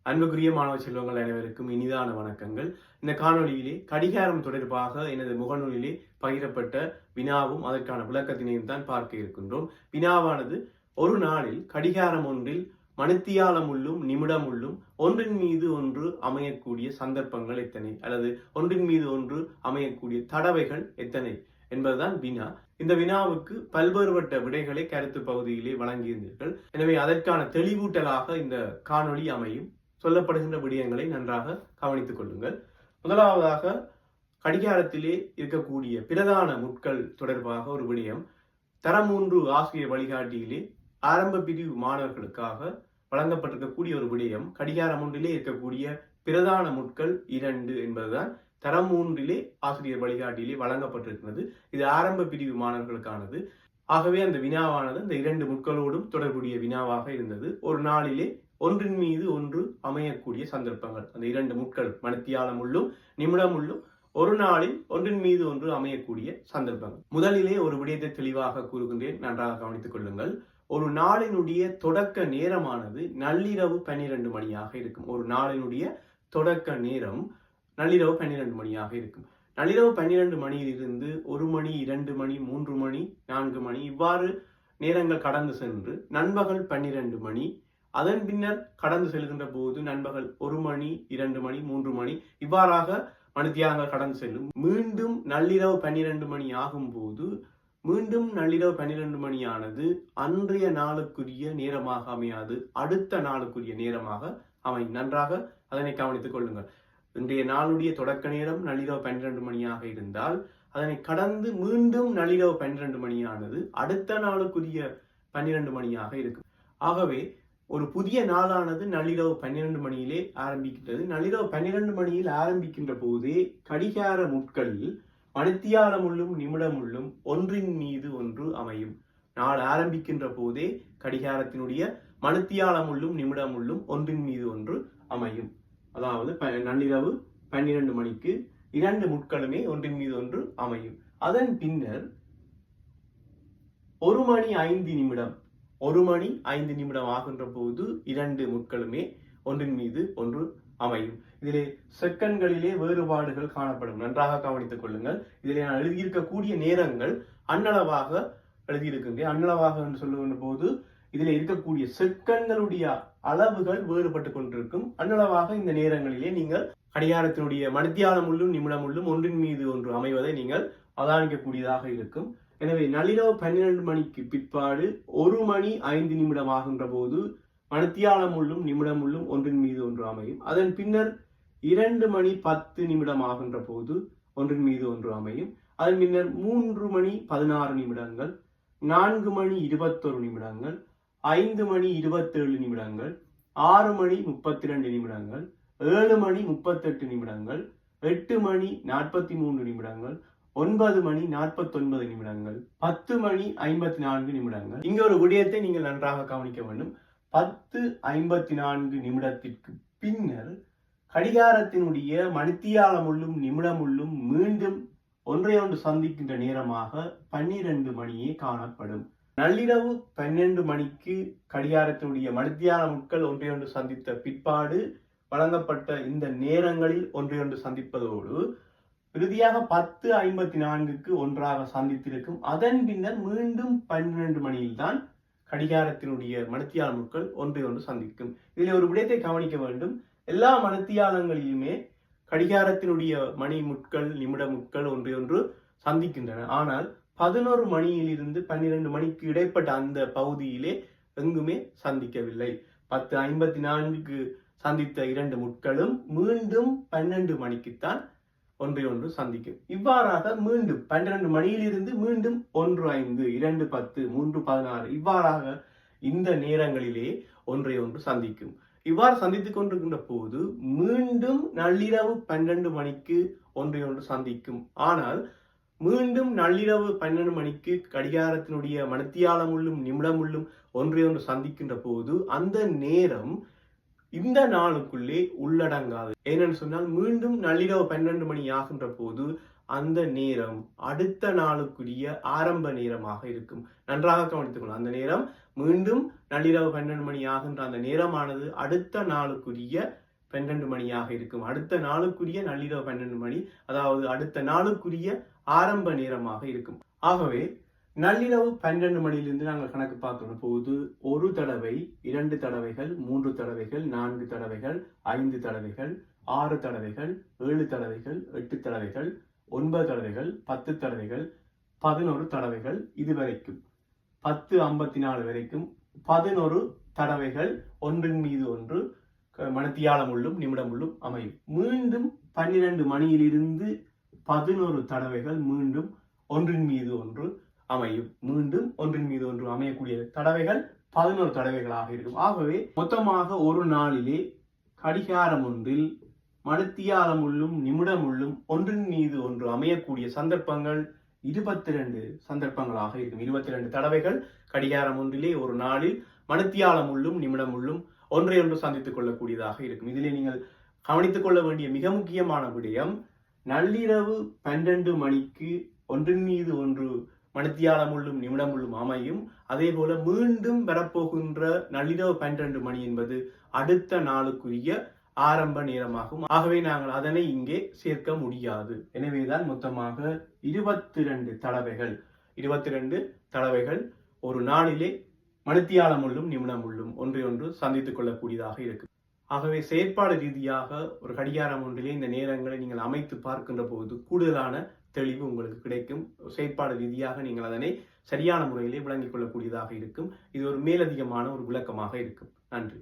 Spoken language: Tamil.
அன்புக்குரிய மாணவ செல்வங்கள் அனைவருக்கும் இனிதான வணக்கங்கள். இந்த காணொளியிலே கடிகாரம் தொடர்பாக எனது முகநூலிலே பகிரப்பட்ட வினாவும் அதற்கான விளக்கத்தினையும் தான் பார்க்க இருக்கின்றோம். வினாவானது, ஒரு நாளில் கடிகாரம் ஒன்றில் மணித்தியாலம் உள்ளும் நிமிடம் உள்ளும் ஒன்றின் மீது ஒன்று அமையக்கூடிய சந்தர்ப்பங்கள் எத்தனை, அல்லது ஒன்றின் மீது ஒன்று அமையக்கூடிய தடவைகள் எத்தனை என்பதுதான் வினா. இந்த வினாவுக்கு பல்வேறுபட்ட விடைகளை கருத்து பகுதியிலே வழங்கியிருந்தீர்கள். எனவே அதற்கான தெளிவூட்டலாக இந்த காணொளி அமையும். சொல்லப்படுகின்ற விடயங்களை நன்றாக கவனித்துக் கொள்ளுங்கள். முதலாவதாக, கடிகாரத்திலே இருக்கக்கூடிய பிரதான முட்கள் தொடர்பாக ஒரு விடயம். தரம் 3 ஆசிரியர் வழிகாட்டியிலே ஆரம்ப பிரிவு மாணவர்களுக்காக வழங்கப்பட்டிருக்கக்கூடிய ஒரு விடயம், கடிகாரம் ஒன்றிலே இருக்கக்கூடிய பிரதான முட்கள் 2 என்பதுதான் தரம் 3 ஆசிரியர் வழிகாட்டியிலே வழங்கப்பட்டிருக்கிறது. இது ஆரம்ப பிரிவு மாணவர்களுக்கானது. ஆகவே அந்த வினாவானது இந்த 2 முட்களோடும் தொடர்புடைய வினாவாக இருந்தது. ஒரு நாளிலே ஒன்றின் மீது ஒன்று அமையக்கூடிய சந்தர்ப்பங்கள், அந்த 2 முட்கள் மணித்தியாலம் உள்ளும் நிமிடம் உள்ளும் ஒரு நாளில் ஒன்றின் மீது ஒன்று அமையக்கூடிய சந்தர்ப்பங்கள். முதலிலே ஒரு விடயத்தை தெளிவாக கூறுகின்றேன், நன்றாக கவனித்துக் கொள்ளுங்கள். ஒரு நாளினுடைய தொடக்க நேரமானது நள்ளிரவு 12 மணியாக இருக்கும். ஒரு நாளினுடைய தொடக்க நேரம் நள்ளிரவு 12 மணியாக இருக்கும். நள்ளிரவு 12 மணியிலிருந்து 1 மணி, 2 மணி, 3 மணி, 4 மணி இவ்வாறு நேரங்கள் கடந்து சென்று நண்பகல் 12 மணி, அதன் பின்னர் கடந்து செல்கின்ற போது நண்பகல் 1 மணி, 2 மணி, 3 மணி இவ்வாறாக மணித்தியாலங்கள் கடந்து செல்லும். மீண்டும் நள்ளிரவு 12 மணி ஆகும் போது மீண்டும் நள்ளிரவு 12 மணியானது அன்றைய நாளுக்குரிய நேரமாக அமையாது, அடுத்த நாளுக்குரிய நேரமாக அமையும். நன்றாக அதனை கவனித்துக் கொள்ளுங்கள். இன்றைய நாளுடைய தொடக்க நேரம் நள்ளிரவு 12 மணியாக இருந்தால் அதனை கடந்து மீண்டும் நள்ளிரவு 12 மணியானது அடுத்த நாளுக்குரிய 12 மணியாக இருக்கும். ஆகவே ஒரு புதிய நாளானது நள்ளிரவு 12 மணியிலே ஆரம்பிக்கின்றது. நள்ளிரவு 12 மணியில் ஆரம்பிக்கின்ற போதே கடிகார முட்களில் மணித்தியாலம் உள்ளும் நிமிடம் உள்ளும் ஒன்றின் மீது ஒன்று அமையும். நாள் ஆரம்பிக்கின்ற போதே கடிகாரத்தினுடைய மணித்தியாலம் உள்ளும் நிமிடம் உள்ளும் ஒன்றின் மீது ஒன்று அமையும். அதாவது நள்ளிரவு 12 மணிக்கு 2 முட்களுமே ஒன்றின் மீது ஒன்று அமையும். அதன் பின்னர் 1 மணி 5 நிமிடம் 1 மணி 5 நிமிடம் ஆகின்ற போது 2 முட்களுமே ஒன்றின் மீது ஒன்று அமையும். இதிலே செகண்ட்களிலே வேறுபாடுகள் காணப்படும். நன்றாக கவனித்துக் கொள்ளுங்கள். இதிலே நான் எழுதியிருக்கக்கூடிய நேரங்கள் அன்னளவாக எழுதியிருக்கின்றேன். அன்னளவாக என்று சொல்லுகின்ற போது இதில் இருக்கக்கூடிய செகண்ட்களுடைய அளவுகள் வேறுபட்டு கொண்டிருக்கும். அன்னளவாக இந்த நேரங்களிலே நீங்கள் கடிகாரத்தினுடைய மணித்தியாலம் உள்ளும் நிமிடம் உள்ளும் ஒன்றின் மீது ஒன்று அமைவதை நீங்கள் அவதானிக்கக்கூடியதாக இருக்கும். எனவே நள்ளிரவு 12 மணிக்கு பிற்பாடு 1 மணி 5 நிமிடம் ஆகின்ற போது மணித்தியாலம் உள்ளும் நிமிடம் உள்ளும் ஒன்றின் மீது ஒன்று அமையும். அதன் பின்னர் 2 மணி 10 நிமிடம் ஆகின்ற போது ஒன்றின் மீது ஒன்று அமையும். அதன் பின்னர் 3 மணி 16 நிமிடங்கள், 4 மணி 21 நிமிடங்கள், 5 மணி 27 நிமிடங்கள், 6 மணி 32 நிமிடங்கள், 7 மணி 38 நிமிடங்கள், 8 மணி 43 நிமிடங்கள், 9 மணி 49 நிமிடங்கள், 10 மணி 54 நிமிடங்கள். இங்க ஒரு விடயத்தை நீங்கள் நன்றாக கவனிக்க வேண்டும். 10:54 நிமிடத்திற்கு பின்னர் கடிகாரத்தினுடைய மணித்தியாலம் உள்ளும் நிமிடம் உள்ளும் மீண்டும் ஒன்றையொன்று சந்திக்கின்ற நேரமாக 12 மணியே காணப்படும். நள்ளிரவு 12 மணிக்கு கடிகாரத்தினுடைய மணித்தியால முட்கள் ஒன்றையொன்று சந்தித்த பிற்பாடு வழங்கப்பட்ட இந்த நேரங்களில் ஒன்றையொன்று சந்திப்பதோடு இறுதியாக 10:54க்கு ஒன்றாக சந்தித்திருக்கும். அதன் பின்னர் மீண்டும் 12 மணியில்தான் கடிகாரத்தினுடைய மணித்தியால முட்கள் ஒன்றையொன்று சந்திக்கும். இதில் ஒரு விடயத்தை கவனிக்க வேண்டும். எல்லா மணித்தியாலங்களிலுமே கடிகாரத்தினுடைய மணி முட்கள் நிமிட முட்கள் ஒன்றையொன்று சந்திக்கின்றன. ஆனால் 11 மணியிலிருந்து 12 மணிக்கு இடைப்பட்ட அந்த பகுதியிலே எங்குமே சந்திக்கவில்லை. 10:54க்கு சந்தித்த 2 முட்களும் மீண்டும் 12 மணிக்குத்தான் ஒன்றையொன்று சந்திக்கும். இவ்வாறாக மீண்டும் 12 மணியிலிருந்து மீண்டும் 1:05, 2:10, 3:16 இவ்வாறாக இந்த நேரங்களிலே ஒன்றையொன்று சந்திக்கும். இவ்வாறு சந்தித்துக் கொண்டிருக்கின்ற போது மீண்டும் நள்ளிரவு 12 மணிக்கு ஒன்றையொன்று சந்திக்கும். ஆனால் மீண்டும் நள்ளிரவு 12 மணிக்கு கடிகாரத்தினுடைய மணித்தியாலம் உள்ளும் நிமிடம் உள்ளும் ஒன்றையொன்று சந்திக்கின்ற போது அந்த நேரம் இந்த நாளுக்குள்ளே உள்ளடங்காது. ஏனென்று சொன்னால் மீண்டும் நள்ளிரவு 12 மணி ஆகின்ற போது அந்த நேரம் அடுத்த நாளுக்குரிய ஆரம்ப நேரமாக இருக்கும். நன்றாக கவனித்துக் கொள்ளும். அந்த நேரம் மீண்டும் நள்ளிரவு 12 மணி ஆகின்ற அந்த நேரமானது அடுத்த நாளுக்குரிய 12 மணியாக இருக்கும். அடுத்த நாளுக்குரிய நள்ளிரவு 12 மணி, அதாவது அடுத்த நாளுக்குரிய ஆரம்ப நேரமாக இருக்கும். ஆகவே நள்ளிரவு 12 மணியிலிருந்து நாங்கள் கணக்கு பார்க்கிற போது ஒரு தடவை, 2 தடவைகள், 3 தடவைகள், 4 தடவைகள், 5 தடவைகள், 6 தடவைகள், 7 தடவைகள், 8 தடவைகள், 9 தடவைகள், 10 தடவைகள், 11 தடவைகள், இதுவரைக்கும் 10:54 வரைக்கும் 11 தடவைகள் ஒன்றின் மீது ஒன்று மணித்தியாலம் உள்ளும் நிமிடம் உள்ளும் அமையும். மீண்டும் 12 மணியிலிருந்து 11 தடவைகள் மீண்டும் ஒன்றின் மீது ஒன்று அமையும். மீண்டும் ஒன்றின் மீது ஒன்று அமையக்கூடிய தடவைகள் 11 தடவைகளாக இருக்கும். ஆகவே மொத்தமாக ஒரு நாளிலே கடிகாரம் ஒன்றில் மணித்தியாலம் உள்ளும் நிமிடம் உள்ளும் ஒன்றின் மீது ஒன்று அமையக்கூடிய சந்தர்ப்பங்கள் 22 சந்தர்ப்பங்களாக இருக்கும். 22 தடவைகள் கடிகாரம் ஒன்றிலே ஒரு நாளில் மணித்தியாலம் உள்ளும் நிமிடம் உள்ளும் ஒன்றை ஒன்று சந்தித்துக் கொள்ளக்கூடியதாக இருக்கும். இதிலே நீங்கள் கவனித்துக் கொள்ள வேண்டிய மிக முக்கியமான விடயம், நள்ளிரவு 12 மணிக்கு ஒன்றின் மீது ஒன்று மணித்தியாலம் உள்ளும் நிமிடம் உள்ளும் அமையும். அதே போல மீண்டும் வரப்போகின்ற நள்ளிரவு 12 மணி என்பது அடுத்த நாளுக்குரிய ஆரம்ப நேரமாகும். ஆகவே நாங்கள் அதனை இங்கே சேர்க்க முடியாது. எனவேதான் மொத்தமாக 22 தடவைகள் 22 தடவைகள் ஒரு நாளிலே மணித்தியாலம் உள்ளும் நிமிடம் உள்ளும் ஒன்றை ஒன்று சந்தித்துக் கொள்ளக்கூடியதாக இருக்கு. ஆகவே செயற்பாடு ரீதியாக ஒரு கடிகாரம் ஒன்றிலே இந்த நேரங்களை நீங்கள் அமைத்து பார்க்கின்ற போது கூடுதலான தெளிவு உங்களுக்கு கிடைக்கும். செயற்பாடு ரீதியாக நீங்கள் அதனை சரியான முறையிலே விளங்கிக் கொள்ளக்கூடியதாக இருக்கும். இது ஒரு மேலதிகமான ஒரு விளக்கமாக இருக்கும். நன்றி.